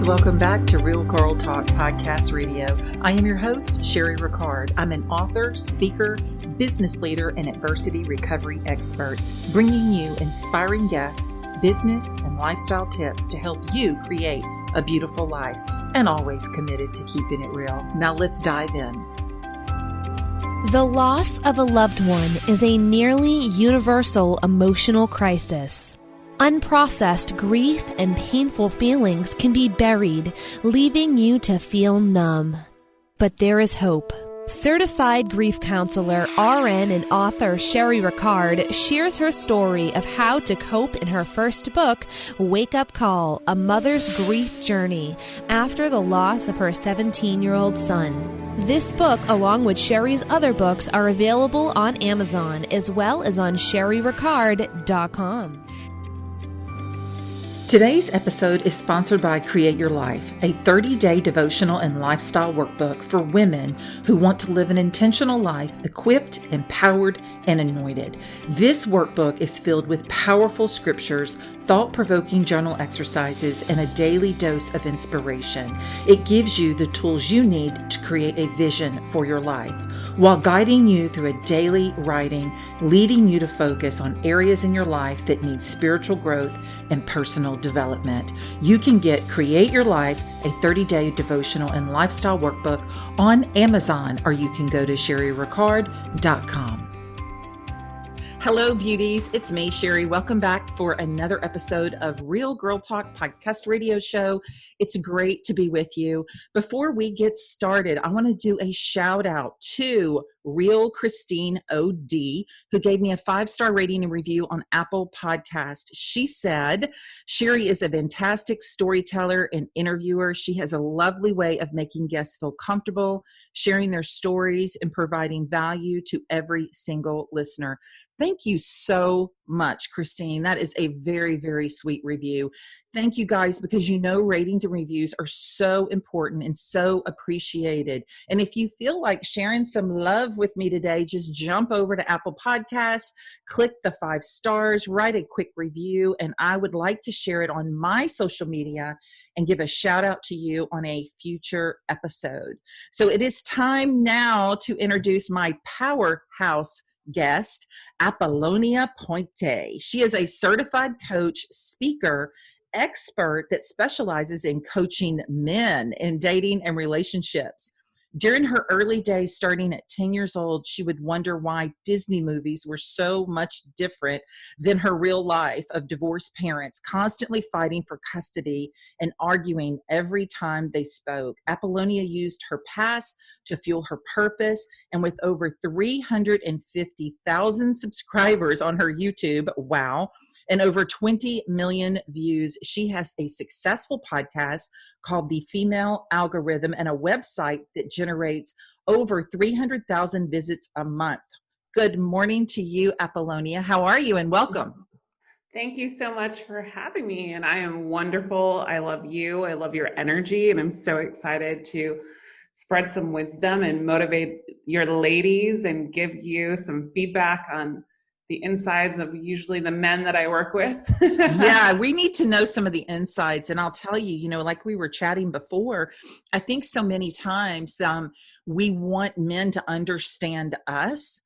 welcome back to Real Girl Talk Podcast Radio. I am your host, Sherry Ricard. I'm an author, speaker, business leader, and adversity recovery expert, bringing you inspiring guests, business, and lifestyle tips to help you create a beautiful life, and always committed to keeping it real. Now let's dive in. The loss of a loved one is a nearly universal emotional crisis. Unprocessed grief and painful feelings can be buried, leaving you to feel numb. But there is hope. Certified grief counselor, RN, and author Sherry Ricard shares her story of how to cope in her first book, Wake Up Call, A Mother's Grief Journey, after the loss of her 17-year-old son. This book, along with Sherry's other books, are available on Amazon as well as on sherryricard.com. Today's episode is sponsored by Create Your Life, a 30-day devotional and lifestyle workbook for women who want to live an intentional life, equipped, empowered, and anointed. This workbook is filled with powerful scriptures, thought-provoking journal exercises, and a daily dose of inspiration. It gives you the tools you need to create a vision for your life, while guiding you through a daily writing, leading you to focus on areas in your life that need spiritual growth and personal development. You can get Create Your Life, a 30-day devotional and lifestyle workbook on Amazon, or you can go to sherryricard.com. Hello, beauties. It's me, Sherry. Welcome back for another episode of Real Girl Talk Podcast Radio Show. It's great to be with you. Before we get started, I want to do a shout out to Real Christine O.D., who gave me a 5-star rating and review on Apple Podcast. She said, Sherry is a fantastic storyteller and interviewer. She has a lovely way of making guests feel comfortable, sharing their stories, and providing value to every single listener. Thank you so much, Christine. That is a very, very sweet review. Thank you guys, because you know ratings and reviews are so important and so appreciated. And if you feel like sharing some love with me today, just jump over to Apple Podcast, click the 5 stars, write a quick review, and I would like to share it on my social media and give a shout out to you on a future episode. So it is time now to introduce my powerhouse guest, Apollonia Ponti. She is a certified coach, speaker, expert that specializes in coaching men in dating and relationships. During her early days, starting at 10 years old, she would wonder why Disney movies were so much different than her real life of divorced parents, constantly fighting for custody and arguing every time they spoke. Apollonia used her past to fuel her purpose, and with over 350,000 subscribers on her YouTube, wow, and over 20 million views, she has a successful podcast called The Female Algorithm and a website that generates over 300,000 visits a month. Good morning to you, Apollonia. How are you? And welcome. Thank you so much for having me. And I am wonderful. I love you. I love your energy. And I'm so excited to spread some wisdom and motivate your ladies and give you some feedback on the insides of usually the men that I work with. Yeah, we need to know some of the insides. And I'll tell you, like we were chatting before, I think so many times we want men to understand us,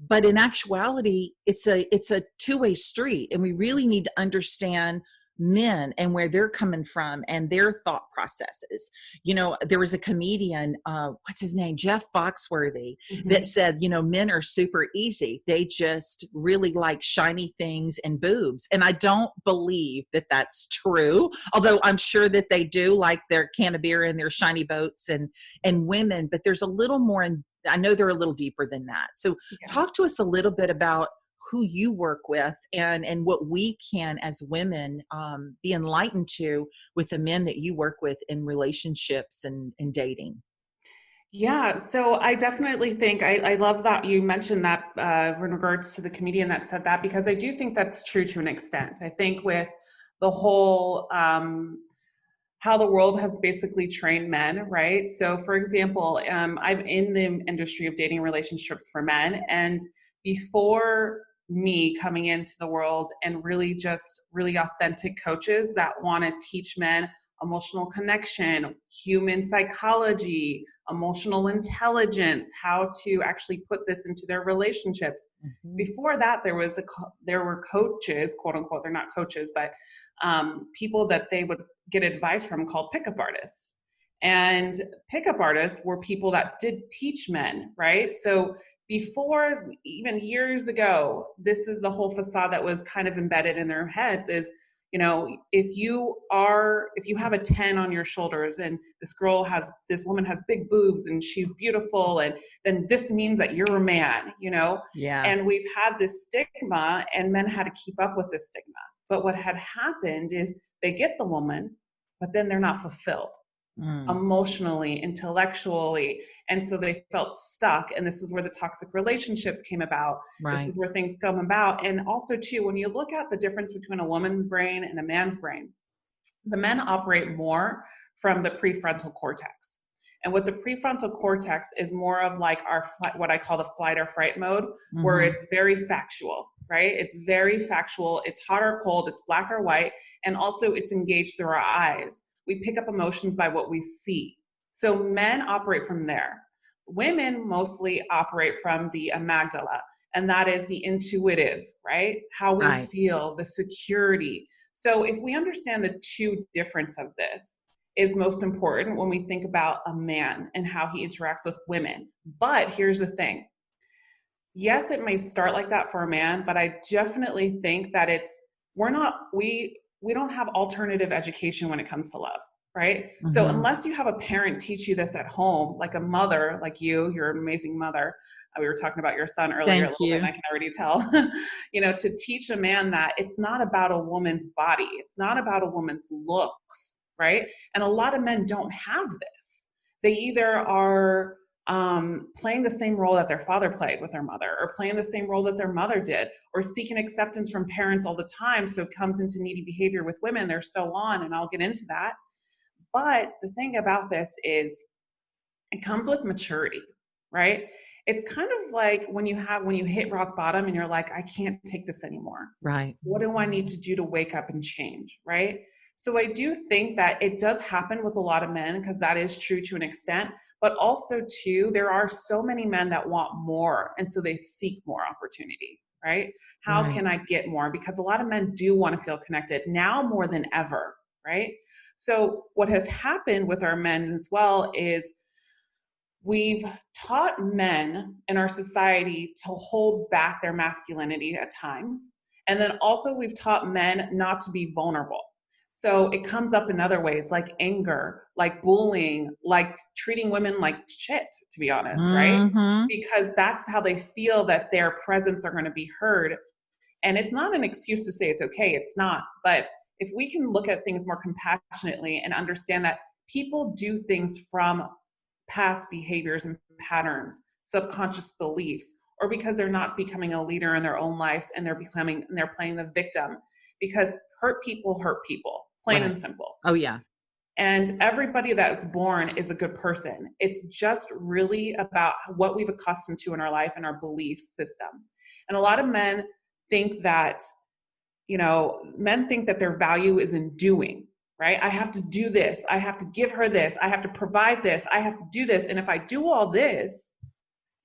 but in actuality, it's a two-way street, and we really need to understand men and where they're coming from and their thought processes. There was a comedian, what's his name? Jeff Foxworthy, that said, men are super easy. They just really like shiny things and boobs. And I don't believe that that's true, although I'm sure that they do like their can of beer and their shiny boats and women, but there's a little more, and I know they're a little deeper than that. So talk to us a little bit about who you work with and what we can as women be enlightened to with the men that you work with in relationships and dating. Yeah, so I definitely think I love that you mentioned that in regards to the comedian that said that, because I do think that's true to an extent. I think with the whole how the world has basically trained men, right? So for example, I'm in the industry of dating relationships for men, and before me coming into the world and really authentic coaches that want to teach men emotional connection, human psychology, emotional intelligence, how to actually put this into their relationships. Before that, there were coaches, quote unquote, they're not coaches, but people that they would get advice from called pickup artists. And pickup artists were people that did teach men, right? So before, even years ago, this is the whole facade that was kind of embedded in their heads is, you know, if you have a 10 on your shoulders and this woman has big boobs and she's beautiful, and then this means that you're a man, you know? Yeah. And we've had this stigma, and men had to keep up with this stigma. But what had happened is they get the woman, but then they're not fulfilled. Emotionally, intellectually. And so they felt stuck. And this is where the toxic relationships came about. Right. This is where things come about. And also too, when you look at the difference between a woman's brain and a man's brain, the men operate more from the prefrontal cortex. And what the prefrontal cortex is more of like what I call the flight or fright mode, where it's very factual, right? It's very factual. It's hot or cold. It's black or white. And also it's engaged through our eyes. We pick up emotions by what we see. So men operate from there. Women mostly operate from the amygdala, and that is the intuitive, right? How we feel, the security. So if we understand the two difference of this is most important when we think about a man and how he interacts with women. But here's the thing. Yes, it may start like that for a man, but I definitely think that we don't have alternative education when it comes to love, right? So unless you have a parent teach you this at home, like a mother, like you're an amazing mother. We were talking about your son earlier a little bit, and I can already tell, you know, to teach a man that it's not about a woman's body. It's not about a woman's looks, right? And a lot of men don't have this. They either are playing the same role that their father played with their mother, or playing the same role that their mother did, or seeking acceptance from parents all the time. So it comes into needy behavior with women. They're so on, and I'll get into that. But the thing about this is it comes with maturity, right? It's kind of like when you hit rock bottom and you're like, I can't take this anymore. Right. What do I need to do to wake up and change, right? So I do think that it does happen with a lot of men, because that is true to an extent, but also too, there are so many men that want more. And so they seek more opportunity, right? How can I get more? Because a lot of men do want to feel connected now more than ever, right? So what has happened with our men as well is we've taught men in our society to hold back their masculinity at times. And then also we've taught men not to be vulnerable. So it comes up in other ways, like anger, like bullying, like treating women like shit, to be honest, right? Because that's how they feel that their presence are going to be heard. And it's not an excuse to say it's okay. It's not. But if we can look at things more compassionately and understand that people do things from past behaviors and patterns, subconscious beliefs, or because they're not becoming a leader in their own lives and they're playing the victim, because hurt people, plain and simple. Oh yeah. And everybody that's born is a good person. It's just really about what we've accustomed to in our life and our belief system. And a lot of men think that, men think that their value is in doing, right? I have to do this. I have to give her this. I have to provide this. I have to do this. And if I do all this,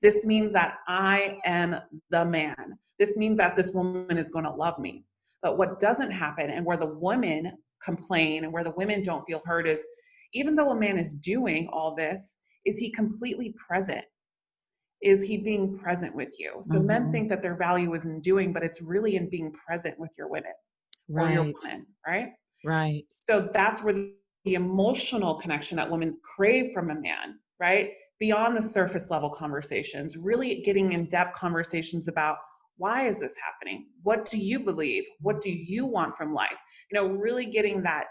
this means that I am the man. This means that this woman is going to love me. But what doesn't happen, and where the women complain and where the women don't feel heard, is even though a man is doing all this, is he completely present? Is he being present with you? So men think that their value is in doing, but it's really in being present with your women or your woman, right? Right. So that's where the emotional connection that women crave from a man, right? Beyond the surface level conversations, really getting in-depth conversations about, why is this happening? What do you believe? What do you want from life? Really getting that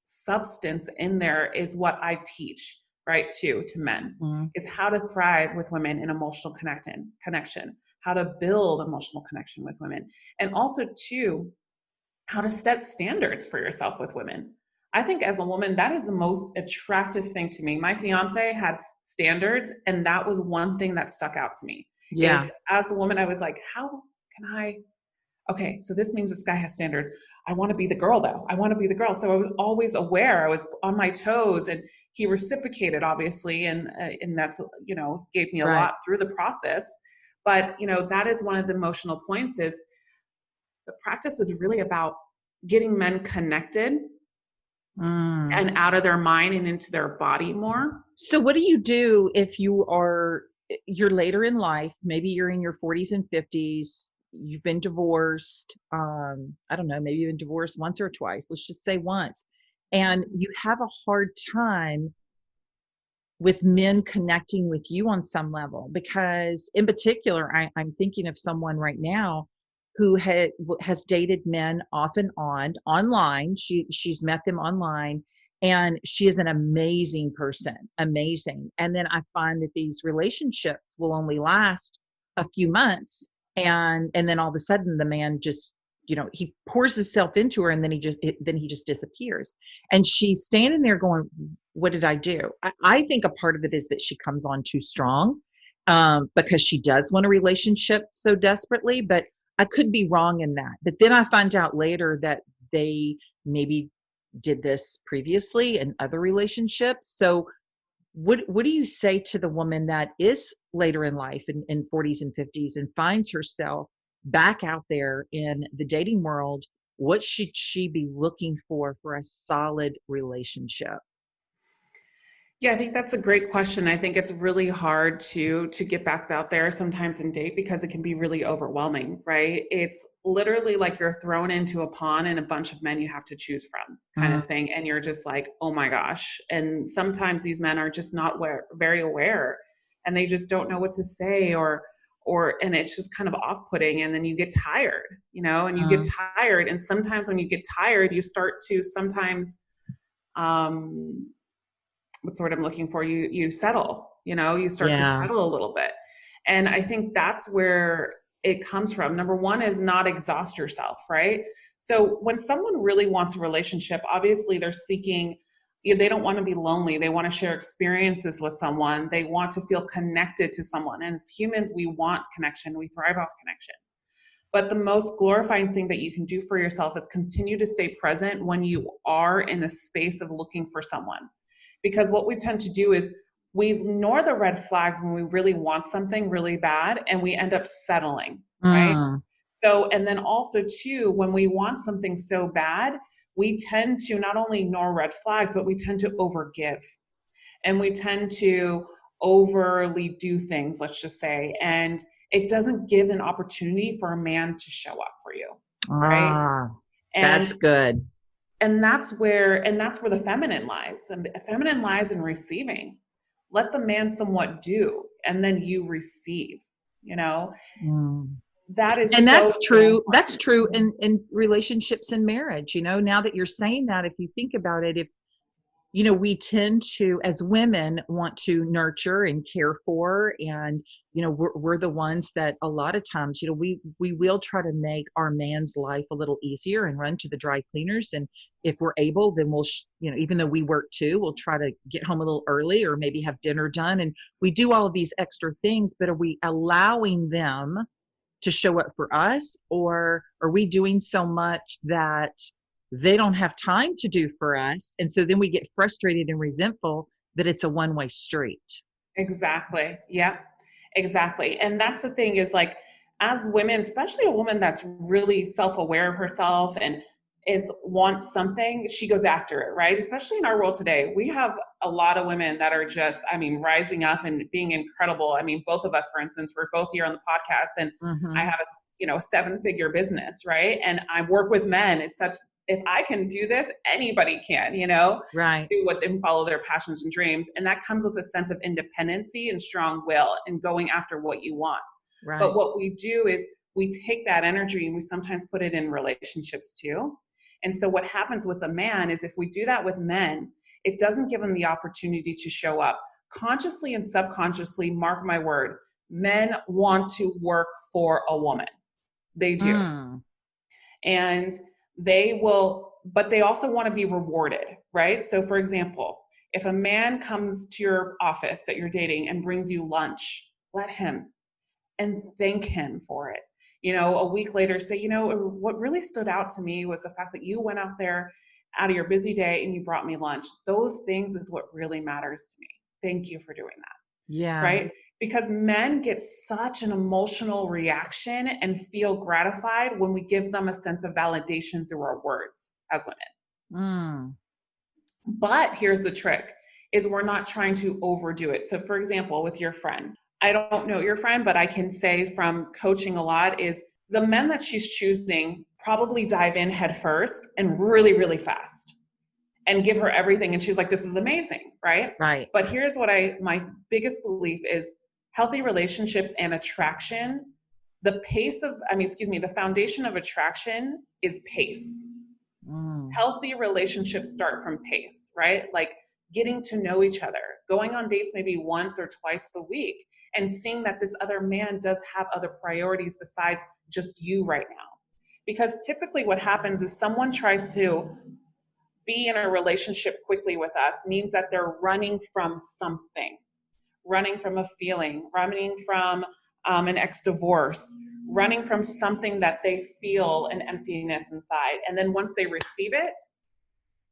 substance in there is what I teach, right, to men, is how to thrive with women in emotional connection, how to build emotional connection with women, and also too, how to set standards for yourself with women. I think as a woman, that is the most attractive thing to me. My fiance had standards, and that was one thing that stuck out to me. Yeah. As a woman, I was like, how can I okay, so this means this guy has standards. I want to be the girl though. I want to be the girl. So I was always aware. I was on my toes, and he reciprocated obviously. And that's, gave me a Right. lot through the process. But, that is one of the emotional points is the practice is really about getting men connected and out of their mind and into their body more. So what do you do if you're later in life, maybe you're in your 40s and 50s, you've been divorced, I don't know, maybe you've been divorced once or twice, let's just say once, and you have a hard time with men connecting with you on some level? Because in particular, I'm thinking of someone right now who has dated men off and on online. She's met them online, and she is an amazing person, amazing. And then I find that these relationships will only last a few months, and then all of a sudden the man just, he pours himself into her, and then he just disappears. And she's standing there going, what did I do? I think a part of it is that she comes on too strong, because she does want a relationship so desperately, but I could be wrong in that. But then I find out later that they maybe did this previously in other relationships. So what do you say to the woman that is later in life, in 40s and 50s, and finds herself back out there in the dating world? What should she be looking for a solid relationship? Yeah, I think that's a great question. I think it's really hard to get back out there sometimes and date because it can be really overwhelming, right? It's literally like you're thrown into a pond and a bunch of men you have to choose from kind of thing. And you're just like, oh my gosh. And sometimes these men are just not very aware, and they just don't know what to say, and it's just kind of off-putting. And then you get tired, and you get tired. And sometimes when you get tired, you start to sometimes, what's the word I'm looking for? You settle, you start to settle a little bit. And I think that's where it comes from. Number one is not exhaust yourself, right? So when someone really wants a relationship, obviously they're seeking, they don't want to be lonely. They want to share experiences with someone. They want to feel connected to someone. And as humans, we want connection. We thrive off connection. But the most glorifying thing that you can do for yourself is continue to stay present when you are in the space of looking for someone. Because what we tend to do is we ignore the red flags when we really want something really bad, and we end up settling, right? So, and then also too, when we want something so bad, we tend to not only ignore red flags, but we tend to overgive, and we tend to overly do things, let's just say, and it doesn't give an opportunity for a man to show up for you, right? That's good. And that's where the feminine lies. And the feminine lies in receiving. Let the man somewhat do, and then you receive, that is, and that's so true. important. That's true in relationships and marriage. Now that you're saying that, if you think about it, if we tend to, as women, want to nurture and care for, and we're the ones that a lot of times we will try to make our man's life a little easier and run to the dry cleaners, and if we're able, then we'll even though we work too, we'll try to get home a little early, or maybe have dinner done, and we do all of these extra things. But are we allowing them to show up for us, or are we doing so much that they don't have time to do for us? And so then we get frustrated and resentful that it's a one-way street. Exactly. Yeah, exactly. And that's the thing is, like, as women, especially a woman that's really self-aware of herself and wants something, she goes after it, right? Especially in our world today, we have a lot of women that are just, rising up and being incredible. Both of us, for instance, we're both here on the podcast, and I have a 7-figure business, right? And I work with men. If I can do this, anybody can, Right. do what and follow their passions and dreams. And that comes with a sense of independency and strong will and going after what you want. Right. But what we do is we take that energy and we sometimes put it in relationships too. And so what happens with a man is, if we do that with men, it doesn't give them the opportunity to show up consciously and subconsciously. Mark my word, men want to work for a woman. They do. And they will, but they also want to be rewarded, right? So for example, if a man comes to your office that you're dating and brings you lunch, let him, and thank him for it. a week later say, what really stood out to me was the fact that you went out there out of your busy day and you brought me lunch. Those things is what really matters to me. Thank you for doing that. Yeah. Right? Because men get such an emotional reaction and feel gratified when we give them a sense of validation through our words as women. But here's the trick, is we're not trying to overdo it. So for example, with your friend, I don't know your friend, but I can say from coaching a lot is the men that she's choosing probably dive in head first and really, really fast and give her everything. And she's like, this is amazing, right? Right. But here's what my biggest belief is: healthy relationships and attraction, the foundation of attraction is pace. Healthy relationships start from pace, right? Like getting to know each other, going on dates maybe once or twice a week, and seeing that this other man does have other priorities besides just you right now. Because typically what happens is someone tries to be in a relationship quickly with us means that they're running from something, running from a feeling, running from an ex-divorce, running from something that they feel an emptiness inside. And then once they receive it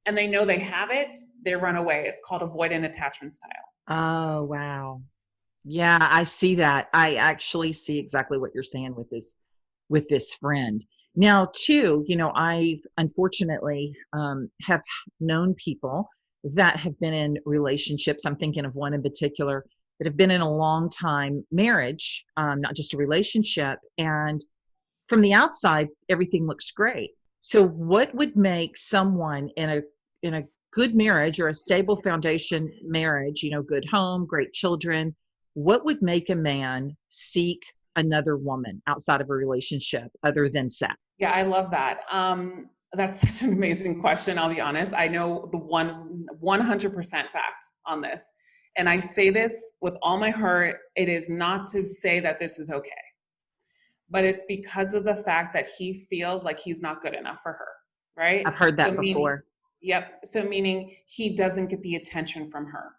and they know they have it, they run away. It's called avoidant attachment style. Oh, wow. Yeah, I see that. I actually see exactly what you're saying with this friend. Now, too, I unfortunately have known people that have been in relationships. I'm thinking of one in particular that have been in a long time marriage, not just a relationship. And from the outside, everything looks great. So what would make someone in a good marriage or a stable foundation marriage, good home, great children, what would make a man seek another woman outside of a relationship other than sex? Yeah, I love that. That's such an amazing question. I'll be honest. I know the 100% fact on this. And I say this with all my heart. It is not to say that this is okay, but it's because of the fact that he feels like he's not good enough for her. Right? I've heard that before. Yep. So meaning he doesn't get the attention from her.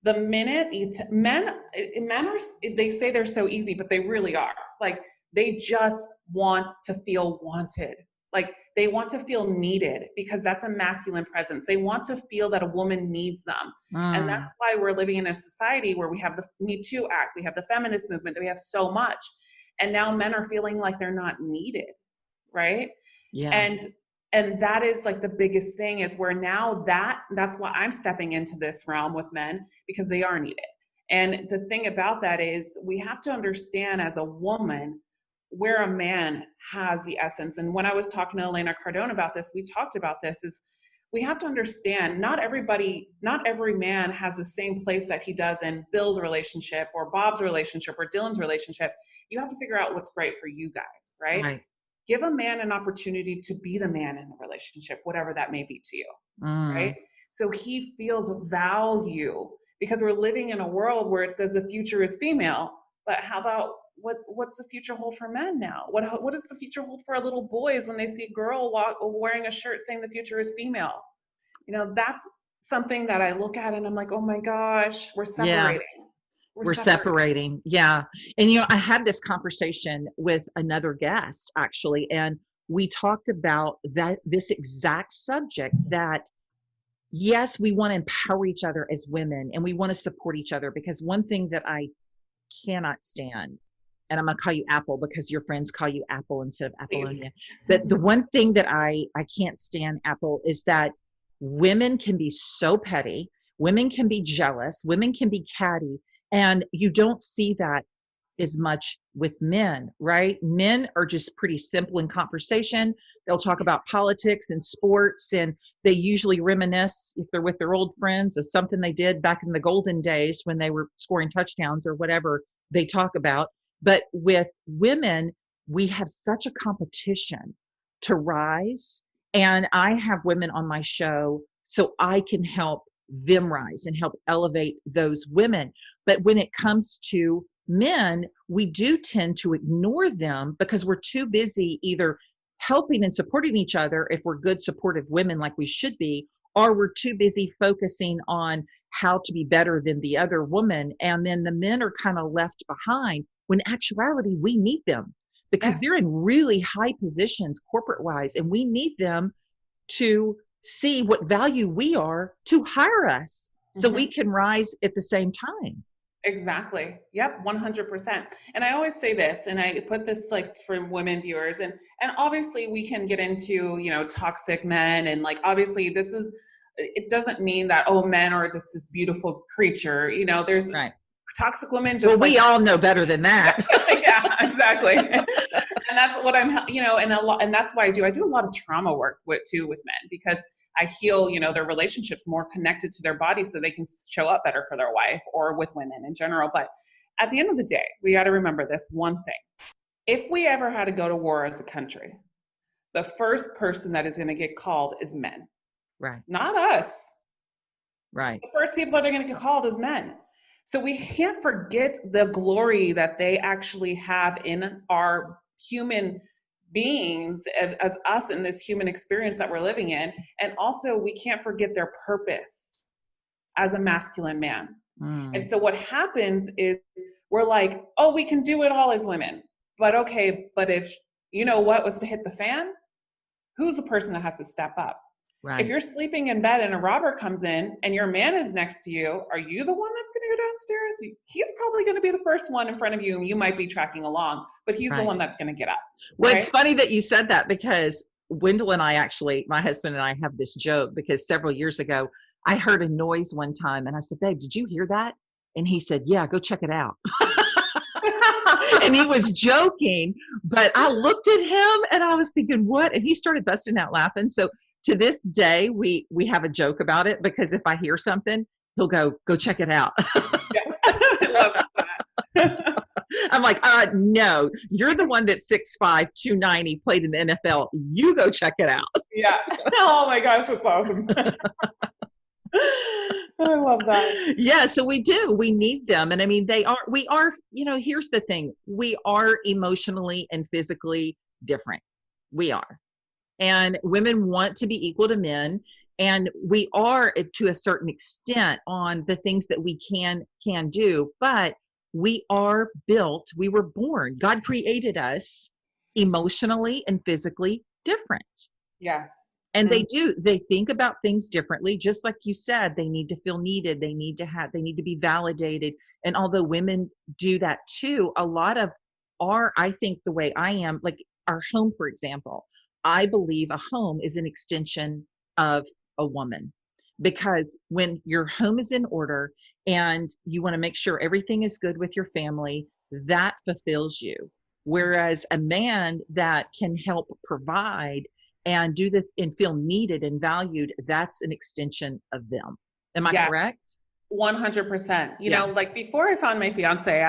The minute men are, they say they're so easy, but they really are. Like they just want to feel wanted. Like they want to feel needed because that's a masculine presence. They want to feel that a woman needs them. And that's why we're living in a society where we have the Me Too Act, we have the feminist movement, that we have so much. And now men are feeling like they're not needed. Right? Yeah. And that is like the biggest thing, is where now that's why I'm stepping into this realm with men, because they are needed. And the thing about that is we have to understand as a woman where a man has the essence. And when I was talking to Elena Cardone about this, we talked about this, is we have to understand not every man has the same place that he does in Bill's relationship or Bob's relationship or Dylan's relationship. You have to figure out what's great for you guys, right? Give a man an opportunity to be the man in the relationship, whatever that may be to you, right? So he feels value, because we're living in a world where it says the future is female, but how about what's the future hold for men now? What does the future hold for our little boys when they see a girl wearing a shirt saying the future is female? That's something that I look at and I'm like, oh my gosh, we're separating. Yeah. We're separating. Yeah. And, I had this conversation with another guest actually, and we talked about this exact subject, that yes, we want to empower each other as women and we want to support each other, because one thing that I cannot stand, and I'm going to call you Apple because your friends call you Apple instead of Apollonia. But the one thing that I can't stand, Apple, is that women can be so petty. Women can be jealous. Women can be catty. And you don't see that as much with men, right? Men are just pretty simple in conversation. They'll talk about politics and sports, and they usually reminisce, if they're with their old friends, of something they did back in the golden days when they were scoring touchdowns or whatever they talk about. But with women, we have such a competition to rise. And I have women on my show so I can help them rise and help elevate those women. But when it comes to men, we do tend to ignore them because we're too busy either helping and supporting each other if we're good supportive women like we should be, or we're too busy focusing on how to be better than the other woman. And then the men are kind of left behind, when in actuality, we need them, because Yes. they're in really high positions corporate wise, and we need them to see what value we are to hire us so Mhm. we can rise at the same time. Exactly. Yep, 100%. And I always say this, and I put this like for women viewers, and obviously we can get into, toxic men, and like obviously this is, it doesn't mean that, oh, men are just this beautiful creature. There's Right. toxic women Well, just like we all know better than that. yeah, exactly. And that's what and that's why I do a lot of trauma work with men, because I heal, their relationships more connected to their body so they can show up better for their wife or with women in general. But at the end of the day, we got to remember this one thing. If we ever had to go to war as a country, the first person that is going to get called is men, Right. not us. Right. The first people that are going to get called is men. So we can't forget the glory that they actually have in our human beings as us in this human experience that we're living in. And also we can't forget their purpose as a masculine man. And so what happens is we're like, oh, we can do it all as women. But okay, but if what was to hit the fan, who's the person that has to step up? Right. If you're sleeping in bed and a robber comes in and your man is next to you, are you the one that's going to go downstairs? He's probably going to be the first one in front of you, and you might be tracking along, but he's the one that's going to get up. Well, right? It's funny that you said that, because Wendell and I actually, my husband and I have this joke, because several years ago, I heard a noise one time and I said, babe, did you hear that? And he said, yeah, go check it out. And he was joking, but I looked at him and I was thinking, what? And he started busting out laughing. So to this day, we have a joke about it, because if I hear something, he'll go check it out. I love that. I'm like, no, you're the one that's 6'5", 290, played in the NFL. You go check it out. Yeah. Oh my gosh, that's awesome. I love that. Yeah, so we do. We need them. And I mean, we are, here's the thing. We are emotionally and physically different. We are. And women want to be equal to men. And we are, to a certain extent, on the things that we can do. But we are built, we were born. God created us emotionally and physically different. Yes. And they think about things differently. Just like you said, they need to feel needed. They need to be validated. And although women do that too, a lot of I think the way I am, like our home, for example, I believe a home is an extension of a woman, because when your home is in order and you want to make sure everything is good with your family, that fulfills you. Whereas a man that can help provide and and feel needed and valued, that's an extension of them. Am I correct? 100%. Like before I found my fiance,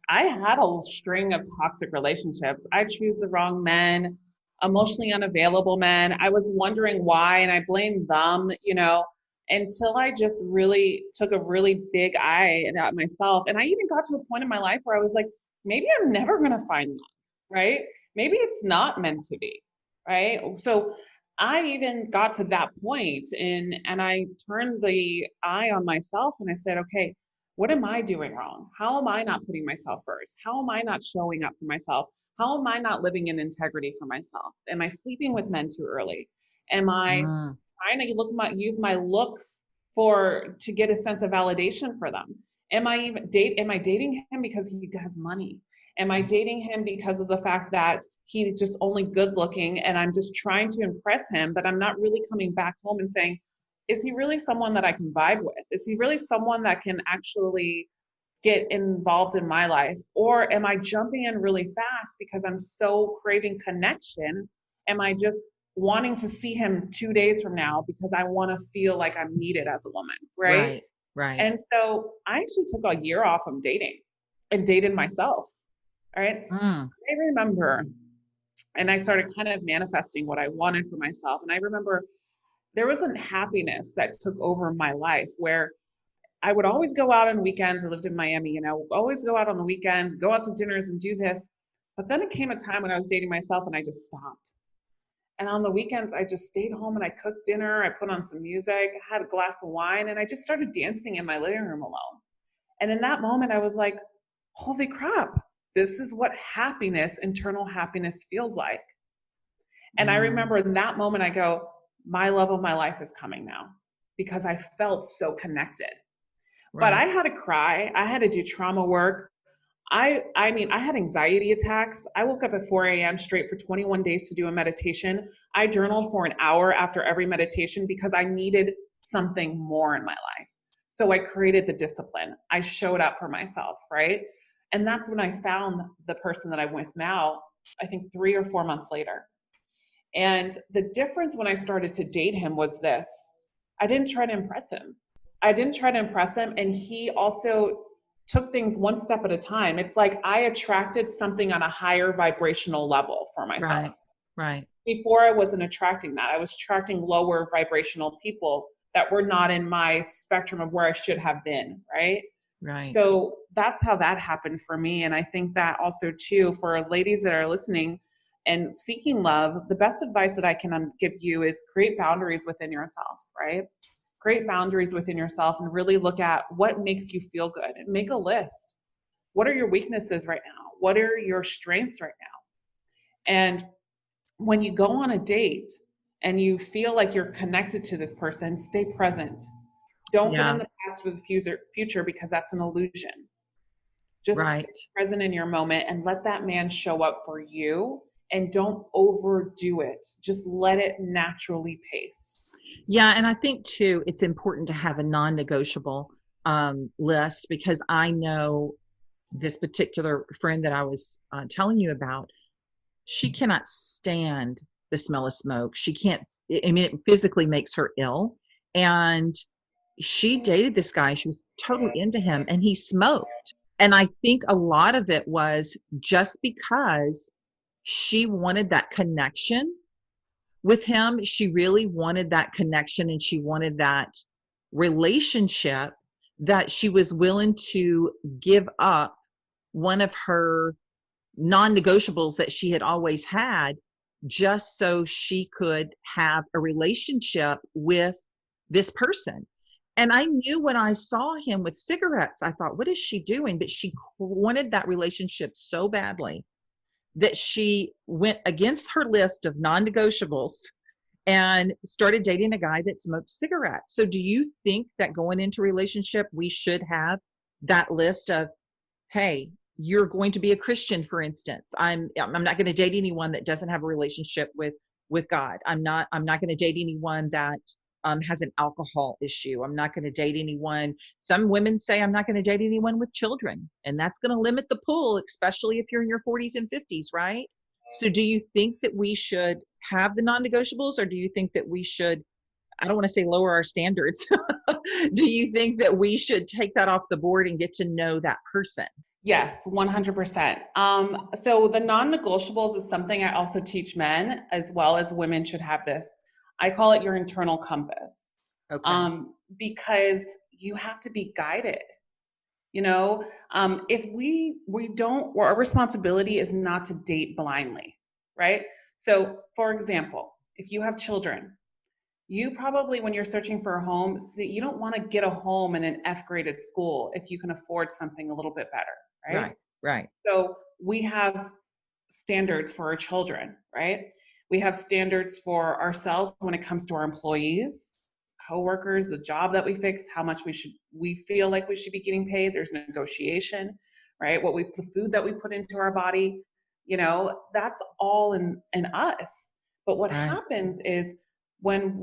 I had a string of toxic relationships. I choose the wrong men, emotionally unavailable men. I was wondering why, and I blamed them, until I just really took a really big eye at myself. And I even got to a point in my life where I was like, maybe I'm never going to find love, right? Maybe it's not meant to be, right? So I even got to that point, and I turned the eye on myself and I said, okay, what am I doing wrong? How am I not putting myself first? How am I not showing up for myself? How am I not living in integrity for myself? Am I sleeping with men too early? Am I trying to use my looks to get a sense of validation for them? Am I dating him because he has money? Am I dating him because of the fact that he's just only good looking and I'm just trying to impress him, but I'm not really coming back home and saying, is he really someone that I can vibe with? Is he really someone that can actually get involved in my life? Or am I jumping in really fast because I'm so craving connection? Am I just wanting to see him 2 days from now because I want to feel like I'm needed as a woman, right? Right. And so I actually took a year off from dating and dated myself, right? I remember, and I started kind of manifesting what I wanted for myself. And I remember there was a happiness that took over my life where I would always go out on weekends. I lived in Miami, always go out on the weekends, go out to dinners and do this. But then it came a time when I was dating myself and I just stopped. And on the weekends, I just stayed home and I cooked dinner. I put on some music, I had a glass of wine, and I just started dancing in my living room alone. And in that moment, I was like, holy crap, This is what happiness, internal happiness feels like. And I remember in that moment, I go, my love of my life is coming now, because I felt so connected. Right. But I had to cry. I had to do trauma work. I mean, I had anxiety attacks. I woke up at 4 a.m. straight for 21 days to do a meditation. I journaled for an hour after every meditation because I needed something more in my life. So I created the discipline. I showed up for myself, right? And that's when I found the person that I'm with now, I think 3 or 4 months later. And the difference when I started to date him was this: I didn't try to impress him. And he also took things one step at a time. It's like I attracted something on a higher vibrational level for myself. Right. Before, I wasn't attracting that. I was attracting lower vibrational people that were not in my spectrum of where I should have been, right? Right. So that's how that happened for me. And I think that also too, for ladies that are listening and seeking love, the best advice that I can give you is create boundaries within yourself, right? Create boundaries within yourself and really look at what makes you feel good and make a list. What are your weaknesses right now? What are your strengths right now? And when you go on a date and you feel like you're connected to this person, stay present. Don't get in the past or the future, because that's an illusion. Just stay present in your moment and let that man show up for you, and don't overdo it. Just let it naturally pace. Yeah. And I think too, it's important to have a non-negotiable list, because I know this particular friend that I was telling you about, she cannot stand the smell of smoke. She can't, I mean, it physically makes her ill. And she dated this guy. She was totally into him, and he smoked. And I think a lot of it was just because she wanted that connection with him. She really wanted that connection, and she wanted that relationship, that she was willing to give up one of her non-negotiables that she had always had, just so she could have a relationship with this person. And I knew when I saw him with cigarettes, I thought, what is she doing? But she wanted that relationship so badly that she went against her list of non-negotiables and started dating a guy that smoked cigarettes. So do you think that going into a relationship, we should have that list of, hey, you're going to be a Christian, for instance. I'm not going to date anyone that doesn't have a relationship with God. I'm not going to date anyone that has an alcohol issue. I'm not going to date anyone. Some women say I'm not going to date anyone with children, and that's going to limit the pool, especially if you're in your 40s and 50s, right? So do you think that we should have the non-negotiables, or do you think that we should, I don't want to say lower our standards. Do you think that we should take that off the board and get to know that person? Yes, 100%. So the non-negotiables is something I also teach men, as well as women should have this. I call it your internal compass. Okay. Because you have to be guided. You know, if we don't, or our responsibility is not to date blindly, right? So for example, if you have children, you probably, when you're searching for a home, you don't want to get a home in an F-graded school if you can afford something a little bit better, right? Right. So we have standards for our children, right? We have standards for ourselves when it comes to our employees, coworkers, the job that we fix, how much we feel like we should be getting paid. There's negotiation, right? The food that we put into our body, you know, that's all in us. But what happens is when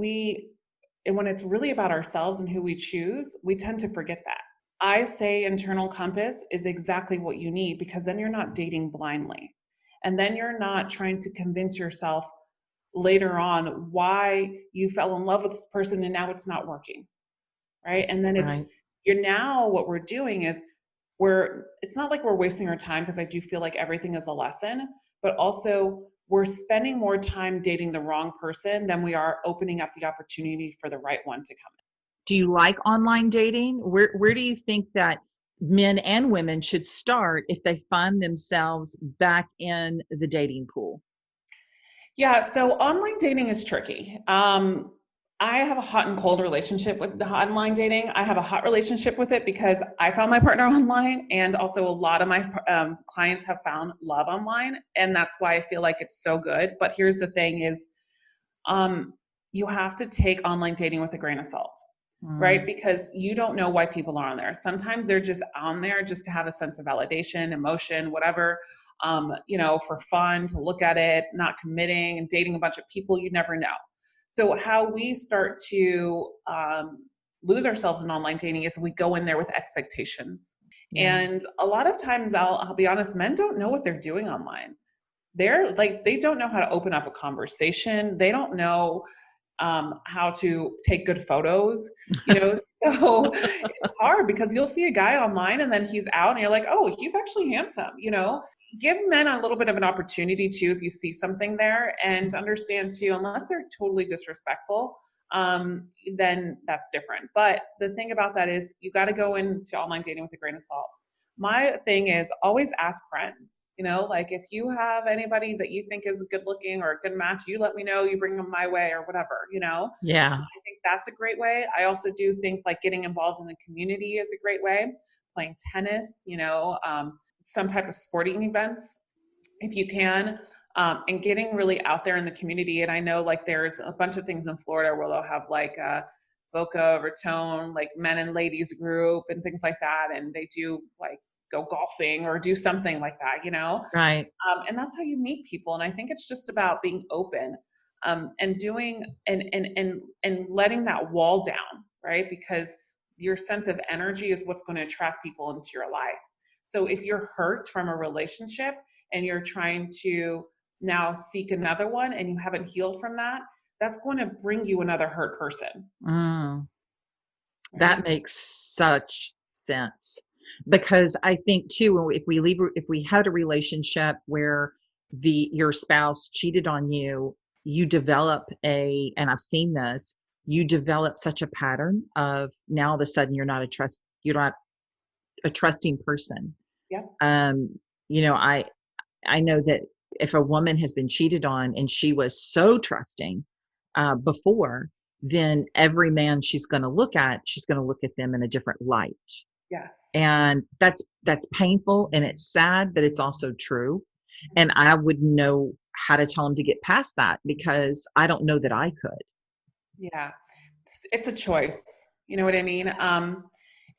it's really about ourselves and who we choose, we tend to forget that. I say internal compass is exactly what you need, because then you're not dating blindly. And then you're not trying to convince yourself later on why you fell in love with this person and now it's not working, right? And then what we're doing is it's not like we're wasting our time, because I do feel like everything is a lesson, but also we're spending more time dating the wrong person than we are opening up the opportunity for the right one to come in. Do you like online dating? Where do you think that men and women should start if they find themselves back in the dating pool? Yeah, so online dating is tricky. I have a hot and cold relationship with the online dating. I have a hot relationship with it because I found my partner online, and also a lot of my clients have found love online, and that's why I feel like it's so good. But here's the thing: is um, you have to take online dating with a grain of salt, right? Because you don't know why people are on there. Sometimes they're just on there just to have a sense of validation, emotion, whatever, for fun, to look at it, not committing and dating a bunch of people. You never know. So how we start to lose ourselves in online dating is we go in there with expectations. Yeah. And a lot of times, I'll be honest, men don't know what they're doing online. They don't know how to open up a conversation. They don't know how to take good photos, so it's hard because you'll see a guy online and then he's out and you're like, oh, he's actually handsome. Give men a little bit of an opportunity too, if you see something there, and understand too, unless they're totally disrespectful, then that's different. But the thing about that is you got to go into online dating with a grain of salt. My thing is always ask friends, like if you have anybody that you think is good looking or a good match, you let me know, you bring them my way or whatever. Yeah. I think that's a great way. I also do think like getting involved in the community is a great way. Playing tennis, some type of sporting events if you can, and getting really out there in the community. And I know like there's a bunch of things in Florida where they'll have like Boca Raton, like men and ladies group and things like that. And they do like go golfing or do something like that. Right. And that's how you meet people. And I think it's just about being open, and doing and letting that wall down, right? Because your sense of energy is what's going to attract people into your life. So if you're hurt from a relationship and you're trying to now seek another one and you haven't healed from that, that's going to bring you another hurt person. Right? That makes such sense, because I think too, if we had a relationship where your spouse cheated on you, you develop and I've seen this, you develop such a pattern of now all of a sudden you're not a trusting person. Yeah. I know that if a woman has been cheated on and she was so trusting before, then every man she's going to look at them in a different light. Yes. And that's painful and it's sad, but it's also true. And I wouldn't know how to tell him to get past that because I don't know that I could. Yeah. It's a choice. You know what I mean?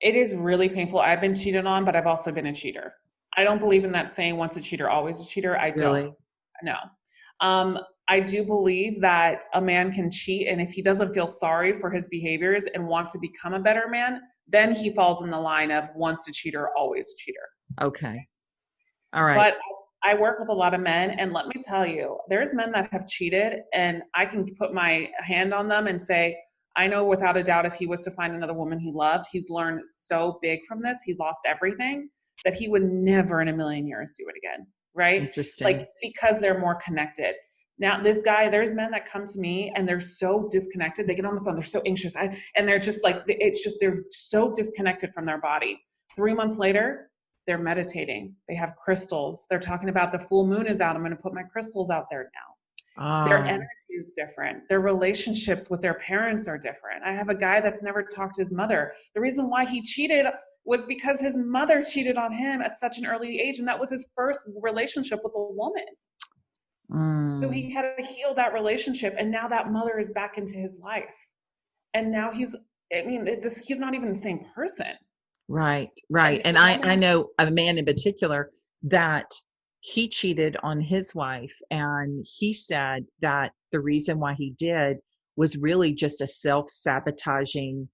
It is really painful. I've been cheated on, but I've also been a cheater. I don't believe in that saying, once a cheater, always a cheater. I don't. No. I do believe that a man can cheat, and if he doesn't feel sorry for his behaviors and want to become a better man, then he falls in the line of once a cheater, always a cheater. Okay. All right. But I work with a lot of men, and let me tell you, there's men that have cheated, and I can put my hand on them and say, I know without a doubt if he was to find another woman he loved, he's learned so big from this, he lost everything, that he would never in a million years do it again, right? Interesting. Like, because they're more connected. Now, this guy, there's men that come to me and they're so disconnected. They get on the phone, they're so anxious. And they're just like, they're so disconnected from their body. 3 months later, they're meditating. They have crystals. They're talking about the full moon is out. I'm going to put my crystals out there now. Their energy is different. Their relationships with their parents are different. I have a guy that's never talked to his mother. The reason why he cheated was because his mother cheated on him at such an early age. And that was his first relationship with a woman. So he had to heal that relationship. And now that mother is back into his life. And now he's not even the same person. Right. And I know a man in particular that he cheated on his wife, and he said that the reason why he did was really just a self-sabotagement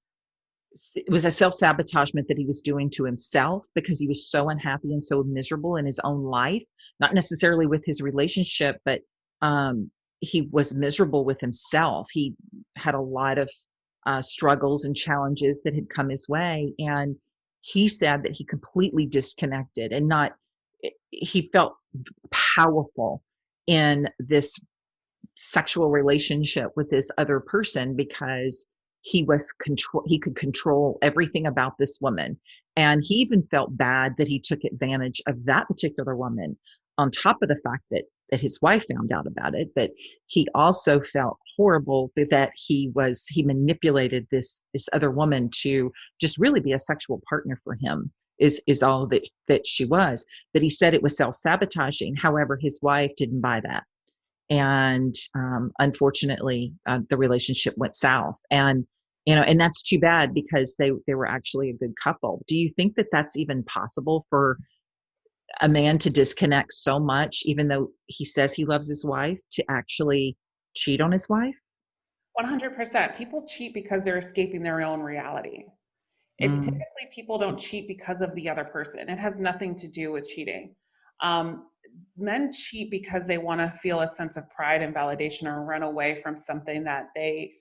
that he was doing to himself, because he was so unhappy and so miserable in his own life, not necessarily with his relationship, but he was miserable with himself. He had a lot of struggles and challenges that had come his way. And he said that he completely disconnected and he felt powerful in this sexual relationship with this other person because he could control everything about this woman. And he even felt bad that he took advantage of that particular woman, on top of the fact that that his wife found out about it, but he also felt horrible that he manipulated this other woman to just really be a sexual partner for him, is all that she was. But he said it was self-sabotaging. However, his wife didn't buy that. And unfortunately, the relationship went south. And and that's too bad, because they were actually a good couple. Do you think that that's even possible for a man to disconnect so much, even though he says he loves his wife, to actually cheat on his wife? 100%. People cheat because they're escaping their own reality. Typically, people don't cheat because of the other person. It has nothing to do with cheating. Men cheat because they want to feel a sense of pride and validation, or run away from something that they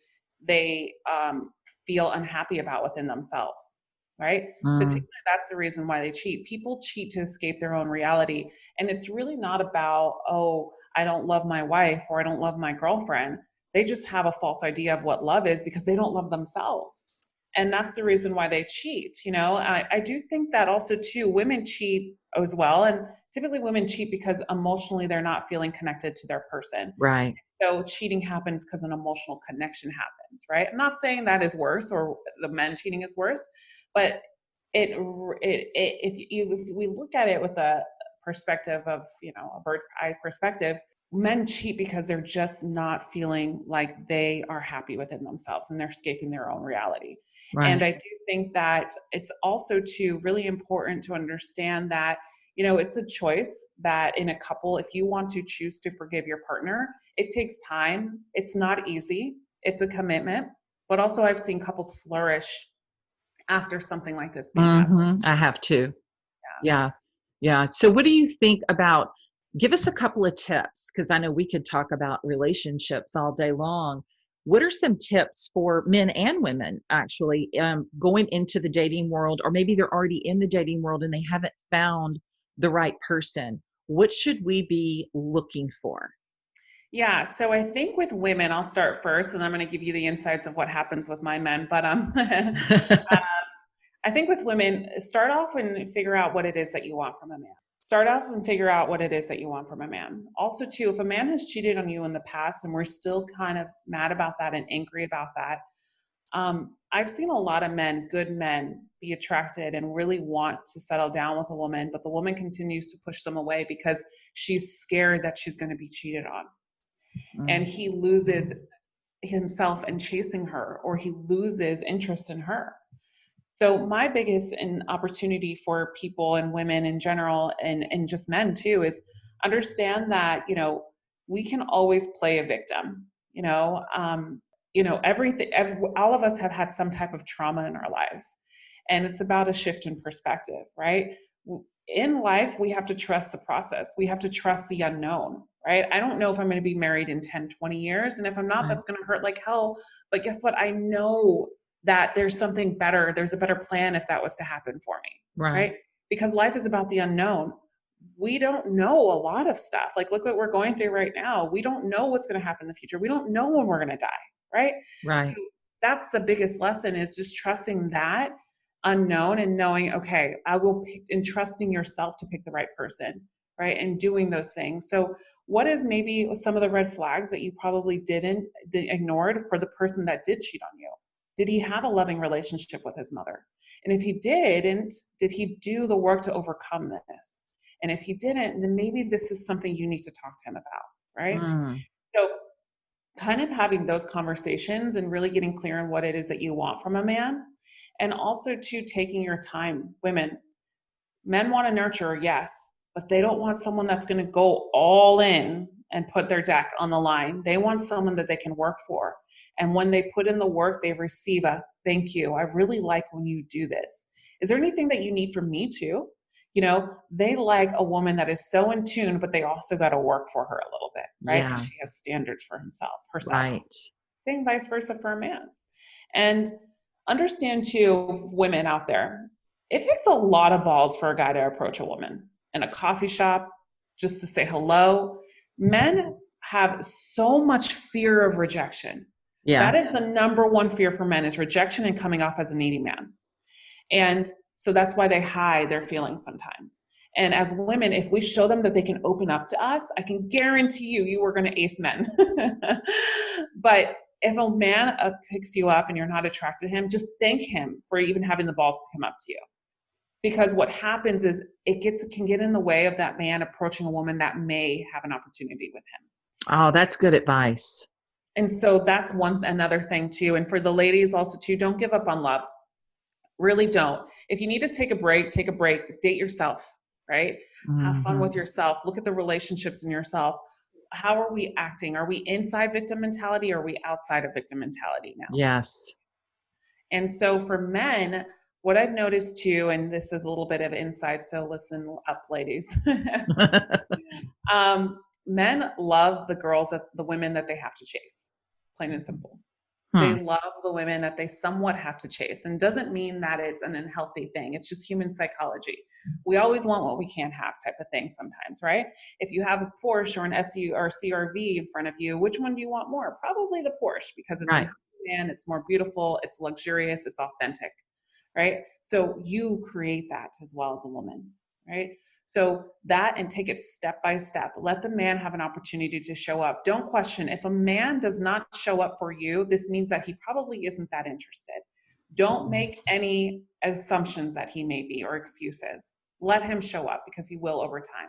feel unhappy about within themselves, right? Particularly, that's the reason why they cheat. People cheat to escape their own reality. And it's really not about, oh, I don't love my wife, or I don't love my girlfriend. They just have a false idea of what love is, because they don't love themselves. And that's the reason why they cheat. I do think that also too, women cheat as well. And typically women cheat because emotionally they're not feeling connected to their person. Right. So cheating happens because an emotional connection happens, right? I'm not saying that is worse, or the men cheating is worse, but if we look at it with a perspective of, a bird's eye perspective, men cheat because they're just not feeling like they are happy within themselves, and they're escaping their own reality. Right. And I do think that it's also too really important to understand that, it's a choice that in a couple, if you want to choose to forgive your partner, it takes time. It's not easy. It's a commitment. But also I've seen couples flourish after something like this being done. I have too. Yeah. So what do you think about, give us a couple of tips, because I know we could talk about relationships all day long. What are some tips for men and women actually going into the dating world, or maybe they're already in the dating world and they haven't found the right person? What should we be looking for? Yeah, so I think with women, I'll start first, and I'm going to give you the insights of what happens with my men. But I think with women, start off and figure out what it is that you want from a man. Start off and figure out what it is that you want from a man. Also, too, if a man has cheated on you in the past and we're still kind of mad about that and angry about that, I've seen a lot of men, good men, be attracted and really want to settle down with a woman, but the woman continues to push them away because she's scared that she's going to be cheated on. And he loses himself in chasing her, or he loses interest in her. So my biggest opportunity for people and women in general, and just men too, is understand that, we can always play a victim. Everything, all of us have had some type of trauma in our lives, and it's about a shift in perspective, right? In life, we have to trust the process. We have to trust the unknown, right? I don't know if I'm going to be married in 10, 20 years. And if I'm not, that's going to hurt like hell. But guess what? I know that there's something better. There's a better plan if that was to happen for me, right? Because life is about the unknown. We don't know a lot of stuff. Like, look what we're going through right now. We don't know what's going to happen in the future. We don't know when we're going to die, right? So that's the biggest lesson, is just trusting that unknown and knowing, okay, I will pick, and trusting yourself to pick the right person, right? And doing those things. So what is maybe some of the red flags that you probably ignored for the person that did cheat on you? Did he have a loving relationship with his mother? And if he didn't, did he do the work to overcome this? And if he didn't, then maybe this is something you need to talk to him about, right? So kind of having those conversations and really getting clear on what it is that you want from a man. And also to taking your time. Men want to nurture, yes, but they don't want someone that's going to go all in and put their deck on the line. They want someone that they can work for. And when they put in the work, they receive a thank you. I really like when you do this. Is there anything that you need from me too? They like a woman that is so in tune, but they also got to work for her a little bit, right? Because she has standards for herself. Right. Same vice versa for a man. And understand too, women out there, it takes a lot of balls for a guy to approach a woman in a coffee shop just to say hello. Men have so much fear of rejection. That is the number one fear for men, is rejection and coming off as a needy man. And so that's why they hide their feelings sometimes. And as women, if we show them that they can open up to us, I can guarantee you are going to ace men. But if a man picks you up and you're not attracted to him, just thank him for even having the balls to come up to you. Because what happens is it can get in the way of that man approaching a woman that may have an opportunity with him. Oh, that's good advice. And so that's another thing too. And for the ladies also too, don't give up on love. Really don't. If you need to take a break, date yourself, right? Have fun with yourself. Look at the relationships in yourself. How are we acting? Are we inside victim mentality or are we outside of victim mentality now? Yes. And so for men, what I've noticed too, and this is a little bit of insight, so listen up, ladies. Men love the women that they have to chase, plain and simple. They love the women that they somewhat have to chase. And doesn't mean that it's an unhealthy thing. It's just human psychology. We always want what we can't have type of thing sometimes, right? If you have a Porsche or an SU or CRV in front of you, which one do you want more? Probably the Porsche, because it's a man, it's more beautiful, it's luxurious, it's authentic, right? So you create that as well as a woman, right? So that, and take it step by step. Let the man have an opportunity to show up. Don't question. If a man does not show up for you, this means that he probably isn't that interested. Don't make any assumptions that he may be or excuses. Let him show up, because he will over time.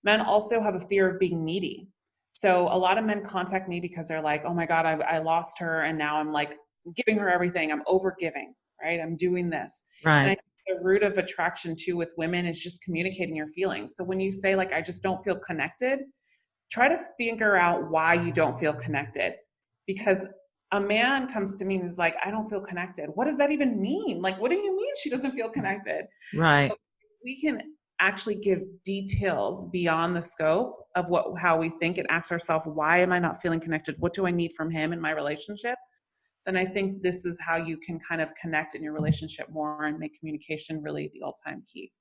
Men also have a fear of being needy. So a lot of men contact me because they're like, oh my God, I lost her. And now I'm like giving her everything. I'm over giving, right? I'm doing this. Right. And the root of attraction too with women is just communicating your feelings. So when you say like, I just don't feel connected, try to figure out why you don't feel connected. Because a man comes to me and is like, I don't feel connected. What does that even mean? Like, what do you mean she doesn't feel connected? Right. So we can actually give details beyond the scope of how we think, and ask ourselves, why am I not feeling connected? What do I need from him in my relationship? Then I think this is how you can kind of connect in your relationship more and make communication really the all-time key.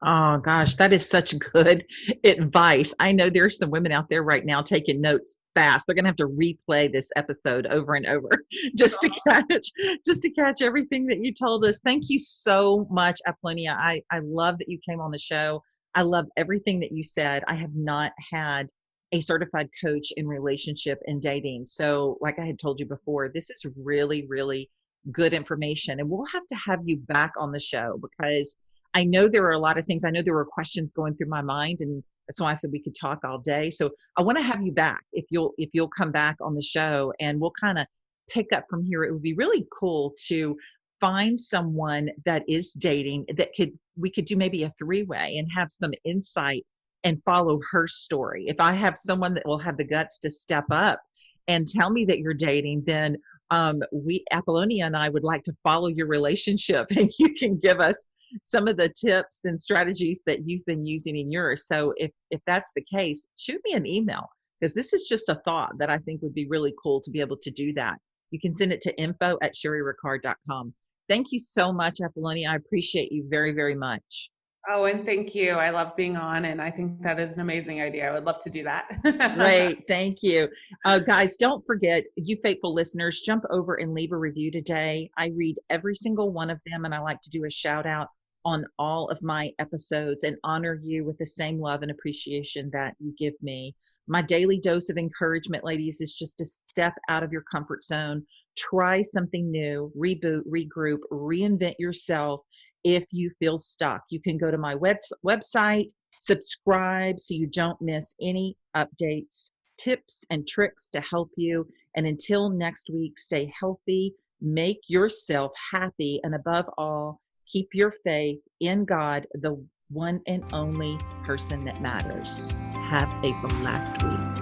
Oh gosh, that is such good advice. I know there's some women out there right now taking notes fast. They're going to have to replay this episode over and over just to catch everything that you told us. Thank you so much, Apollonia. I love that you came on the show. I love everything that you said. I have not had a certified coach in relationship and dating. So like I had told you before, this is really, really good information. And we'll have to have you back on the show, because I know there are a lot of things. I know there were questions going through my mind, and that's why I said we could talk all day. So I want to have you back if you'll come back on the show, and we'll kind of pick up from here. It would be really cool to find someone that is dating that we could do maybe a 3-way and have some insight and follow her story. If I have someone that will have the guts to step up and tell me that you're dating, then Apollonia and I would like to follow your relationship, and you can give us some of the tips and strategies that you've been using in yours. So if that's the case, shoot me an email, because this is just a thought that I think would be really cool to be able to do that. You can send it to info@sherryricard.com. Thank you so much, Apollonia. I appreciate you very, very much. Oh, and thank you. I love being on, and I think that is an amazing idea. I would love to do that. Great. Thank you. Guys, don't forget, you faithful listeners, jump over and leave a review today. I read every single one of them, and I like to do a shout out on all of my episodes and honor you with the same love and appreciation that you give me. My daily dose of encouragement, ladies, is just to step out of your comfort zone, try something new, reboot, regroup, reinvent yourself. If you feel stuck, you can go to my website, subscribe so you don't miss any updates, tips, and tricks to help you. And until next week, stay healthy, make yourself happy, and above all, keep your faith in God, the one and only person that matters. Have a blessed week.